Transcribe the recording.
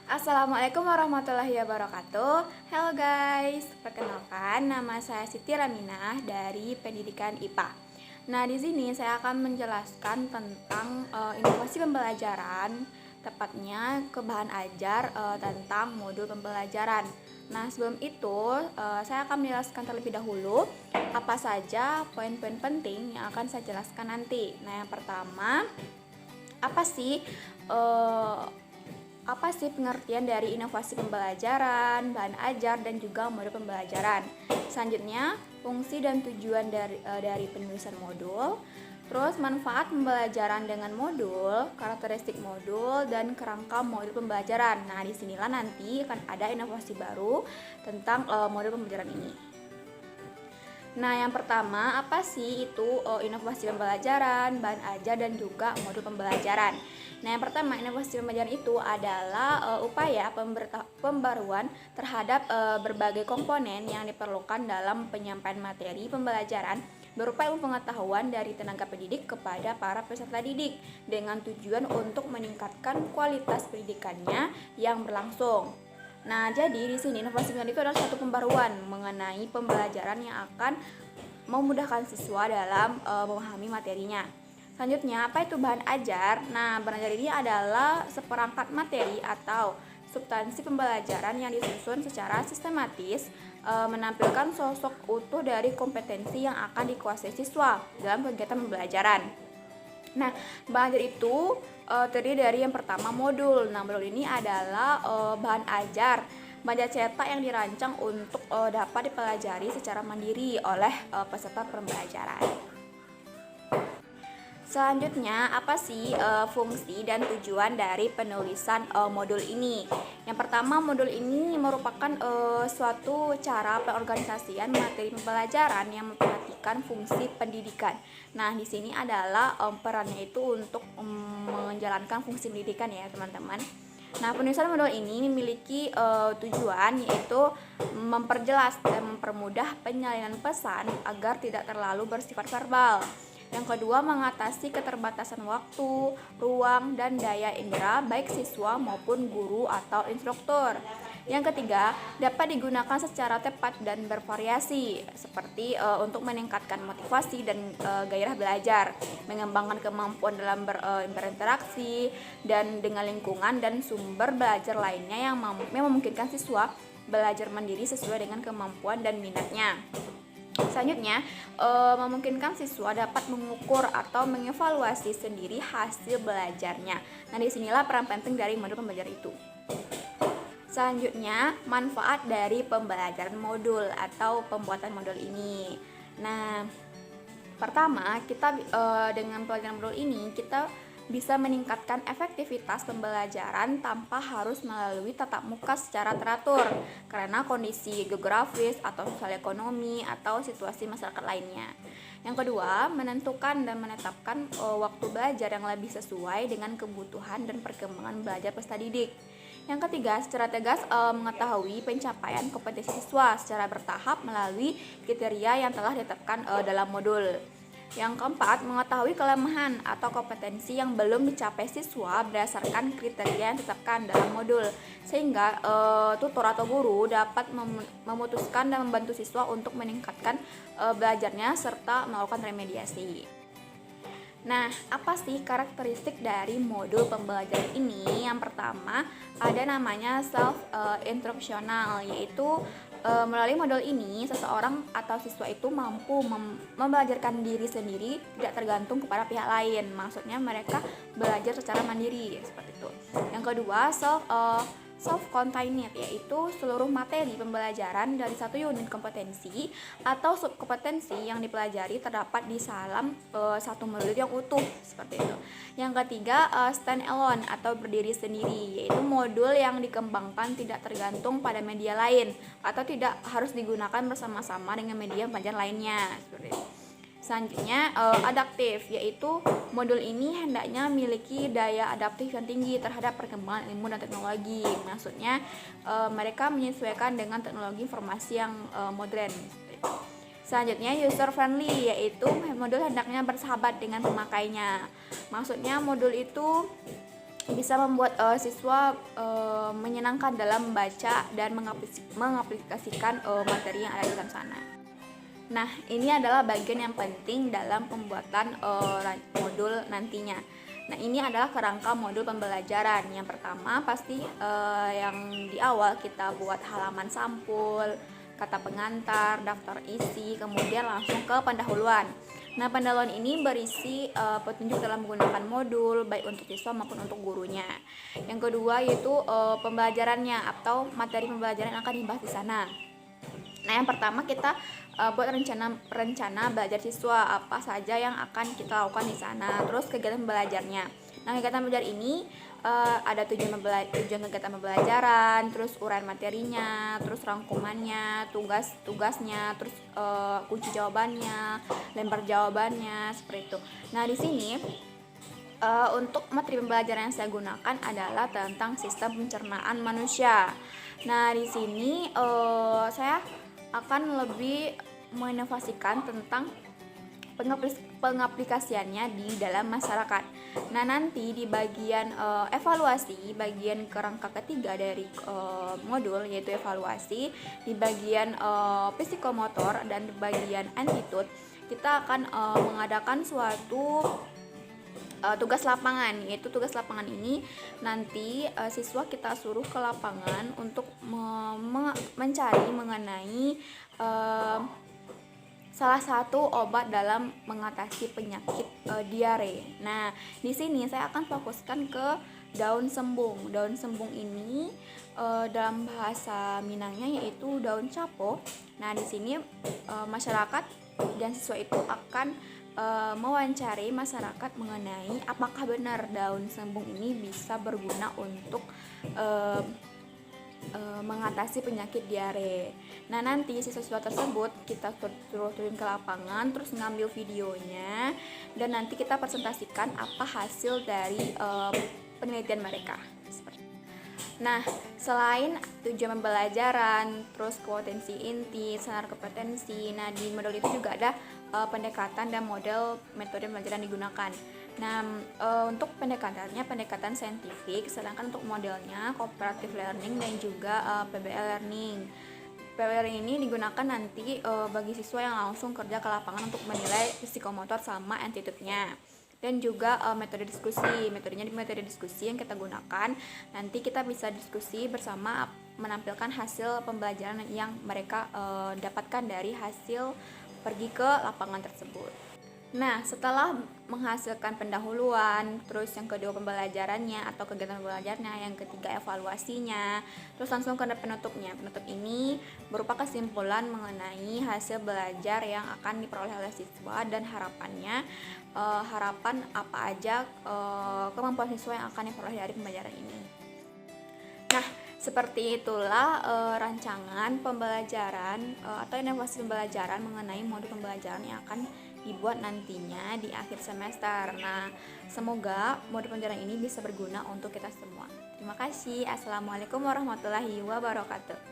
Assalamualaikum warahmatullahi wabarakatuh. Halo guys, perkenalkan nama saya Siti Raminah dari Pendidikan IPA. Nah, di sini saya akan menjelaskan tentang inovasi pembelajaran, tepatnya ke bahan ajar tentang modul pembelajaran. Nah, sebelum itu saya akan menjelaskan terlebih dahulu apa saja poin-poin penting yang akan saya jelaskan nanti. Nah, yang pertama, apa sih eh, pengertian dari inovasi pembelajaran, bahan ajar, dan juga modul pembelajaran. Selanjutnya, fungsi dan tujuan dari penulisan modul. Terus, manfaat pembelajaran dengan modul, karakteristik modul, dan kerangka modul pembelajaran. Nah, disinilah nanti akan ada inovasi baru tentang modul pembelajaran ini. Nah, yang pertama, apa sih itu inovasi pembelajaran, bahan ajar, dan juga modul pembelajaran? Nah, yang pertama, inovasi pembelajaran itu adalah upaya pembaruan terhadap berbagai komponen yang diperlukan dalam penyampaian materi pembelajaran berupa ilmu pengetahuan dari tenaga pendidik kepada para peserta didik dengan tujuan untuk meningkatkan kualitas pendidikannya yang berlangsung. Nah, jadi di sini inovasi pembelajaran itu adalah suatu pembaruan mengenai pembelajaran yang akan memudahkan siswa dalam memahami materinya. Selanjutnya, apa itu bahan ajar? Nah, bahan ajar ini adalah seperangkat materi atau substansi pembelajaran yang disusun secara sistematis menampilkan sosok utuh dari kompetensi yang akan dikuasai siswa dalam kegiatan pembelajaran. Nah, bahan ajar itu terdiri dari yang pertama modul. Nah, modul ini adalah bahan ajar, bahan ajar cetak yang dirancang untuk dapat dipelajari secara mandiri oleh peserta pembelajaran. Selanjutnya, apa sih fungsi dan tujuan dari penulisan modul ini? Yang pertama, modul ini merupakan suatu cara pengorganisasian materi pembelajaran yang memperhatikan fungsi pendidikan. Nah, di sini adalah perannya itu untuk menjalankan fungsi pendidikan ya, teman-teman. Nah, penulisan modul ini memiliki tujuan yaitu memperjelas dan mempermudah penyalinan pesan agar tidak terlalu bersifat verbal. Yang kedua, mengatasi keterbatasan waktu, ruang, dan daya indera baik siswa maupun guru atau instruktur. Yang ketiga, dapat digunakan secara tepat dan bervariasi seperti untuk meningkatkan motivasi dan gairah belajar, mengembangkan kemampuan dalam berinteraksi dan dengan lingkungan dan sumber belajar lainnya yang memungkinkan siswa belajar mandiri sesuai dengan kemampuan dan minatnya. Selanjutnya, memungkinkan siswa dapat mengukur atau mengevaluasi sendiri hasil belajarnya. Nah, disinilah peran penting dari modul pembelajaran itu. Selanjutnya, manfaat dari pembelajaran modul atau pembuatan modul ini. Nah, pertama, kita dengan pelajaran modul ini kita bisa meningkatkan efektivitas pembelajaran tanpa harus melalui tatap muka secara teratur karena kondisi geografis atau sosial ekonomi atau situasi masyarakat lainnya. Yang kedua, menentukan dan menetapkan waktu belajar yang lebih sesuai dengan kebutuhan dan perkembangan belajar peserta didik. Yang ketiga, secara tegas mengetahui pencapaian kompetensi siswa secara bertahap melalui kriteria yang telah ditetapkan dalam modul. Yang keempat, mengetahui kelemahan atau kompetensi yang belum dicapai siswa berdasarkan kriteria yang ditetapkan dalam modul, sehingga tutor atau guru dapat memutuskan dan membantu siswa untuk meningkatkan belajarnya serta melakukan remediasi. Nah, apa sih karakteristik dari modul pembelajaran ini? Yang pertama, ada namanya self-instructional, yaitu melalui modul ini seseorang atau siswa itu mampu membelajarkan diri sendiri, tidak tergantung kepada pihak lain. Maksudnya mereka belajar secara mandiri seperti itu. Yang kedua, self-contained, yaitu seluruh materi pembelajaran dari satu unit kompetensi atau subkompetensi yang dipelajari terdapat di dalam satu modul yang utuh seperti itu. Yang ketiga, stand alone atau berdiri sendiri, yaitu modul yang dikembangkan tidak tergantung pada media lain atau tidak harus digunakan bersama-sama dengan media pembelajaran lainnya seperti itu. Selanjutnya, adaptif, yaitu modul ini hendaknya memiliki daya adaptif yang tinggi terhadap perkembangan ilmu dan teknologi. Maksudnya mereka menyesuaikan dengan teknologi informasi yang modern. Selanjutnya, user friendly, yaitu modul hendaknya bersahabat dengan pemakainya. Maksudnya modul itu bisa membuat siswa menyenangkan dalam membaca dan mengaplikasikan materi yang ada di dalam sana. Nah, ini adalah bagian yang penting dalam pembuatan modul nantinya. Nah, ini adalah kerangka modul pembelajaran. Yang pertama pasti yang di awal kita buat halaman sampul, kata pengantar, daftar isi, kemudian langsung ke pendahuluan. Nah, pendahuluan ini berisi petunjuk dalam menggunakan modul baik untuk siswa maupun untuk gurunya. Yang kedua yaitu pembelajarannya atau materi pembelajaran yang akan dibahas di sana. Nah, yang pertama kita buat rencana belajar siswa apa saja yang akan kita lakukan di sana. Terus kegiatan belajarnya. Nah, kegiatan belajar ini ada tujuan kegiatan pembelajaran, terus uraian materinya, terus rangkumannya, tugasnya, terus kunci jawabannya, lempar jawabannya, seperti itu. Nah, di sini untuk materi pembelajaran yang saya gunakan adalah tentang sistem pencernaan manusia. Nah, di sini saya akan lebih menginovasikan tentang pengaplikasiannya di dalam masyarakat. Nah, nanti di bagian evaluasi, bagian kerangka ketiga dari modul yaitu evaluasi, di bagian psikomotor dan di bagian attitude, kita akan mengadakan suatu tugas lapangan. Yaitu tugas lapangan ini nanti siswa kita suruh ke lapangan untuk mencari mengenai salah satu obat dalam mengatasi penyakit diare. Nah, di sini saya akan fokuskan ke daun sembung. Daun sembung ini dalam bahasa Minangnya yaitu daun capo. Nah, di sini masyarakat dan siswa itu akan mewawancari masyarakat mengenai apakah benar daun sembung ini bisa berguna untuk mengatasi penyakit diare. Nah, nanti siswa-siswa tersebut kita suruh turun ke lapangan, terus ngambil videonya, dan nanti kita presentasikan apa hasil dari penelitian mereka. Nah, selain tujuan pembelajaran, terus kompetensi inti, senar kompetensi, nah di modul itu juga ada pendekatan dan model metode pembelajaran digunakan. Nah, untuk pendekatannya pendekatan saintifik, sedangkan untuk modelnya cooperative learning dan juga PBL learning. PBL learning ini digunakan nanti bagi siswa yang langsung kerja ke lapangan untuk menilai psikomotor sama attitude-nya. Dan juga metode metode diskusi yang kita gunakan, nanti kita bisa diskusi bersama menampilkan hasil pembelajaran yang mereka dapatkan dari hasil pergi ke lapangan tersebut. Nah, setelah menghasilkan pendahuluan, terus yang kedua pembelajarannya atau kegiatan pembelajarannya, yang ketiga evaluasinya, terus langsung ke penutupnya. Penutup ini berupa kesimpulan mengenai hasil belajar yang akan diperoleh oleh siswa dan harapannya, harapan apa aja kemampuan siswa yang akan diperoleh dari pembelajaran ini. Nah, seperti itulah rancangan pembelajaran atau inovasi pembelajaran mengenai modul pembelajaran yang akan dibuat nantinya di akhir semester. Nah, semoga modul pembelajaran ini bisa berguna untuk kita semua. Terima kasih. Assalamualaikum warahmatullahi wabarakatuh.